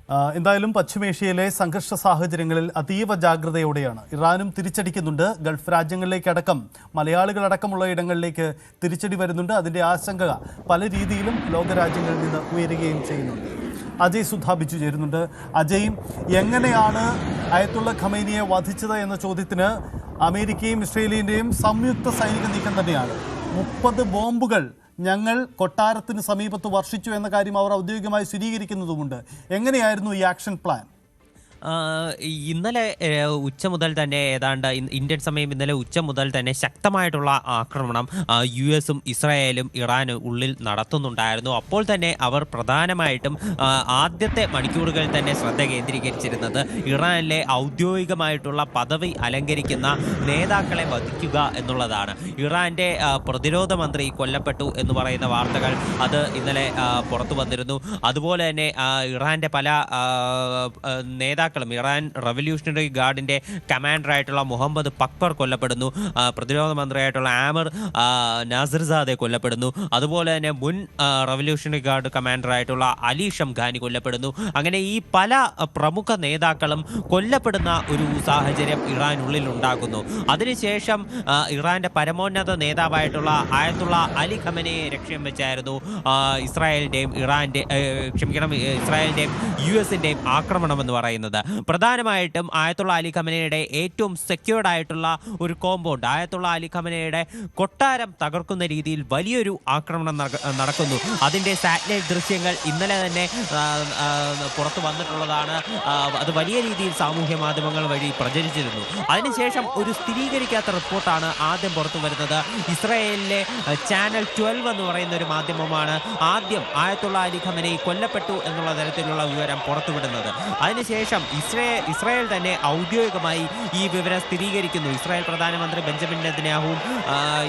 എന്തായാലും പശ്ചിമേഷ്യയിലെ സംഘർഷ സാഹചര്യങ്ങളിൽ അതീവ ജാഗ്രതയോടെയാണ് ഇറാനും തിരിച്ചടിക്കുന്നുണ്ട്. ഗൾഫ് രാജ്യങ്ങളിലേക്കടക്കം മലയാളികളടക്കമുള്ള ഇടങ്ങളിലേക്ക് തിരിച്ചടി വരുന്നുണ്ട്. അതിൻ്റെ ആശങ്ക പല രീതിയിലും ലോകരാജ്യങ്ങളിൽ നിന്ന് ഉയരുകയും ചെയ്യുന്നുണ്ട്. അജയ് സുധാബിച്ചു ചേരുന്നുണ്ട്. അജയ്, എങ്ങനെയാണ് അയത്തുള്ള ഖമൈനിയെ വധിച്ചത് എന്ന ചോദ്യത്തിന് അമേരിക്കയും ഇസ്രയേലിൻ്റെയും സംയുക്ത സൈനിക നീക്കം തന്നെയാണ്. 30 ബോംബുകൾ ഞങ്ങൾ കൊട്ടാരത്തിന് സമീപത്ത് വർഷിച്ചു എന്ന കാര്യം അവർ ഔദ്യോഗികമായി സ്ഥിരീകരിക്കുന്നതുമുണ്ട്. എങ്ങനെയായിരുന്നു ഈ ആക്ഷൻ പ്ലാൻ? ഇന്നലെ ഉച്ച മുതൽ തന്നെ ഏതാണ്ട് ഇന്ത്യൻ സമയം ഇന്നലെ ഉച്ച മുതൽ തന്നെ ശക്തമായിട്ടുള്ള ആക്രമണം US-ഉം ഇസ്രായേലും ഇറാനും ഉള്ളിൽ നടത്തുന്നുണ്ടായിരുന്നു. അപ്പോൾ തന്നെ അവർ പ്രധാനമായിട്ടും ആദ്യത്തെ മണിക്കൂറുകളിൽ തന്നെ ശ്രദ്ധ കേന്ദ്രീകരിച്ചിരുന്നത് ഇറാനിലെ ഔദ്യോഗികമായിട്ടുള്ള പദവി അലങ്കരിക്കുന്ന നേതാക്കളെ വധിക്കുക എന്നുള്ളതാണ്. ഇറാന്റെ പ്രതിരോധ മന്ത്രി കൊല്ലപ്പെട്ടു എന്ന് പറയുന്ന വാർത്തകൾ അത് ഇന്നലെ പുറത്തു വന്നിരുന്നു. അതുപോലെ തന്നെ ഇറാന്റെ പല നേതാക്കളും ഇറാൻ റവല്യൂഷണറി ഗാർഡിന്റെ കമാൻഡറായിട്ടുള്ള മുഹമ്മദ് പക്വർ കൊല്ലപ്പെടുന്നു. പ്രതിരോധ മന്ത്രിയായിട്ടുള്ള ആമിർ നാസിർസാദെ കൊല്ലപ്പെടുന്നു. അതുപോലെ തന്നെ മുൻ റവല്യൂഷണറി ഗാർഡ് കമാൻഡറായിട്ടുള്ള അലി ഷംഖാനി കൊല്ലപ്പെടുന്നു. അങ്ങനെ ഈ പല പ്രമുഖ നേതാക്കളും കൊല്ലപ്പെടുന്ന ഒരു സാഹചര്യം ഇറാനുള്ളിൽ ഉണ്ടാകുന്നു. അതിനുശേഷം ഇറാന്റെ പരമോന്നത നേതാവായിട്ടുള്ള ആയത്തുള്ള അലി ഖമനയെ ലക്ഷ്യം വെച്ചായിരുന്നു ഇസ്രായേലിന്റെയും US-ന്റെയും ആക്രമണം എന്ന് പറയുന്നത്. പ്രധാനമായിട്ടും ആയത്തുള്ള അലി ഖമനയുടെ ഏറ്റവും സെക്യൂർഡ് ആയിട്ടുള്ള ഒരു കോമ്പൗണ്ട്, ആയത്തുള്ള അലി ഖമനയുടെ കൊട്ടാരം തകർക്കുന്ന രീതിയിൽ വലിയൊരു ആക്രമണം നടക്കുന്നു. അതിൻ്റെ സാറ്റലൈറ്റ് ദൃശ്യങ്ങൾ ഇന്നലെ തന്നെ പുറത്തു വന്നിട്ടുള്ളതാണ്. അത് വലിയ രീതിയിൽ സാമൂഹ്യ മാധ്യമങ്ങൾ വഴി പ്രചരിച്ചിരുന്നു. അതിനുശേഷം ഒരു സ്ഥിരീകരിക്കാത്ത റിപ്പോർട്ടാണ് ആദ്യം പുറത്തു വരുന്നത്. ഇസ്രായേലിലെ ചാനൽ 12 എന്ന് പറയുന്ന ഒരു മാധ്യമമാണ് ആദ്യം ആയത്തുള്ള അലി ഖമനൈ കൊല്ലപ്പെട്ടു എന്നുള്ള തരത്തിലുള്ള വിവരം പുറത്തുവിടുന്നത്. അതിനുശേഷം ഇസ്രായേൽ തന്നെ ഔദ്യോഗികമായി ഈ വിവരം സ്ഥിരീകരിക്കുന്നു. ഇസ്രായേൽ പ്രധാനമന്ത്രി ബെഞ്ചമിൻ നെതന്യാഹുവും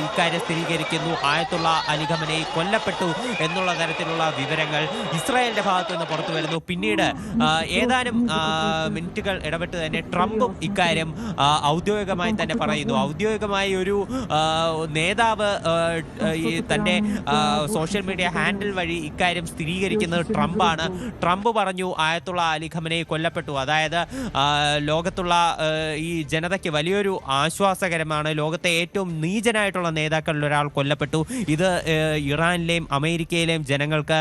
ഇക്കാര്യം സ്ഥിരീകരിക്കുന്നു. ആയത്തുള്ള അലി ഖമനൈ കൊല്ലപ്പെട്ടു എന്നുള്ള തരത്തിലുള്ള വിവരങ്ങൾ ഇസ്രായേലിന്റെ ഭാഗത്തു നിന്ന് പുറത്തു വരുന്നു. പിന്നീട് ഏതാനും മിനിറ്റുകൾ ഇടപെട്ട് തന്നെ ട്രംപും ഇക്കാര്യം ഔദ്യോഗികമായി തന്നെ പറയുന്നു. ഔദ്യോഗികമായി ഒരു നേതാവ് തൻ്റെ സോഷ്യൽ മീഡിയ ഹാൻഡിൽ വഴി ഇക്കാര്യം സ്ഥിരീകരിക്കുന്നത് ട്രംപാണ്. ട്രംപ് പറഞ്ഞു ആയത്തുള്ള അലി ഖമനൈ കൊല്ലപ്പെട്ടു. അതായത് ലോകത്തുള്ള ഈ ജനതയ്ക്ക് വലിയൊരു ആശ്വാസകരമാണ്. ലോകത്തെ ഏറ്റവും നീചനായിട്ടുള്ള നേതാക്കളിൽ ഒരാൾ കൊല്ലപ്പെട്ടു. ഇത് ഇറാനിലെയും അമേരിക്കയിലെയും ജനങ്ങൾക്ക്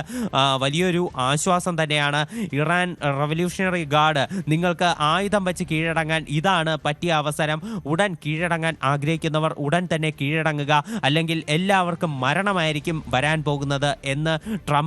വലിയൊരു ആശ്വാസം തന്നെയാണ്. ഇറാൻ റവല്യൂഷണറി ഗാർഡ്, നിങ്ങൾക്ക് ആയുധം വെച്ച് കീഴടങ്ങാൻ ഇതാണ് പറ്റിയ അവസരം. ഉടൻ കീഴടങ്ങാൻ ആഗ്രഹിക്കുന്നവർ ഉടൻ തന്നെ കീഴടങ്ങുക, അല്ലെങ്കിൽ എല്ലാവർക്കും മരണമായിരിക്കും വരാൻ പോകുന്നത് എന്ന് ട്രംപ്